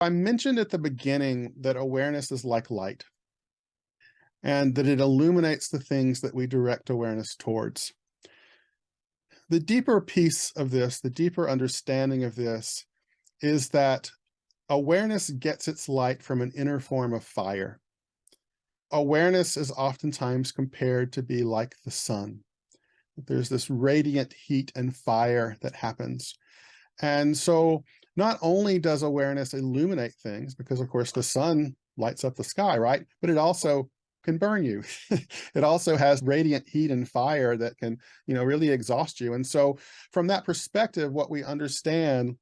I mentioned at the beginning that awareness is like light and that it illuminates the things that we direct awareness towards. The deeper piece of this, the deeper understanding of this, is that awareness gets its light from an inner form of fire. Awareness is oftentimes compared to be like the sun. There's this radiant heat and fire that happens. And so not only does awareness illuminate things, because of course the sun lights up the sky, right? But it also can burn you. It also has radiant heat and fire that can, really exhaust you. And so from that perspective, what we understand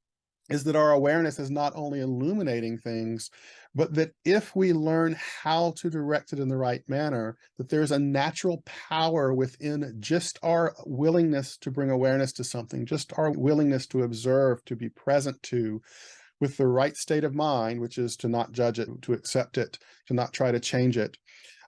is that our awareness is not only illuminating things, but that if we learn how to direct it in the right manner, that there's a natural power within just our willingness to bring awareness to something, just our willingness to observe, to be present to, with the right state of mind, which is to not judge it, to accept it, to not try to change it.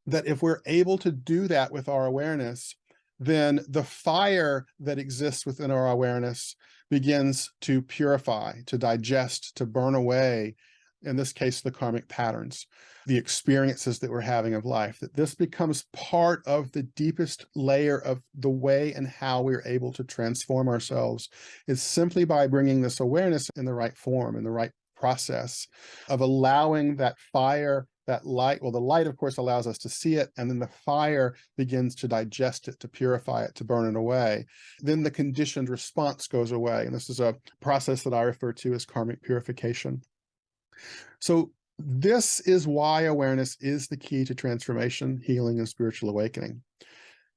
That if we're able to do that with our awareness, then the fire that exists within our awareness begins to purify, to digest, to burn away, in this case, the karmic patterns, the experiences that we're having of life, that this becomes part of the deepest layer of the way and how we're able to transform ourselves is simply by bringing this awareness in the right form, in the right process of allowing that fire, that light. Well, the light, of course, allows us to see it, and then the fire begins to digest it, to purify it, to burn it away. Then the conditioned response goes away. And this is a process that I refer to as karmic purification. So this is why awareness is the key to transformation, healing, and spiritual awakening.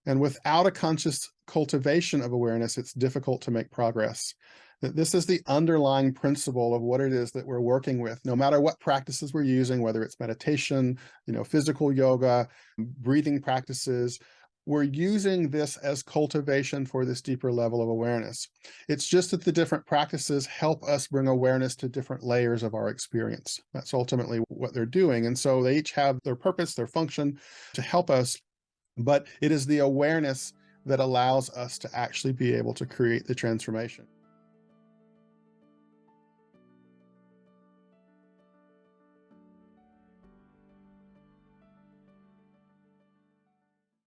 And without a conscious cultivation of awareness, it's difficult to make progress. That this is the underlying principle of what it is that we're working with, no matter what practices we're using, whether it's meditation, physical yoga, breathing practices. We're using this as cultivation for this deeper level of awareness. It's just that the different practices help us bring awareness to different layers of our experience. That's ultimately what they're doing. And so they each have their purpose, their function to help us, but it is the awareness that allows us to actually be able to create the transformation.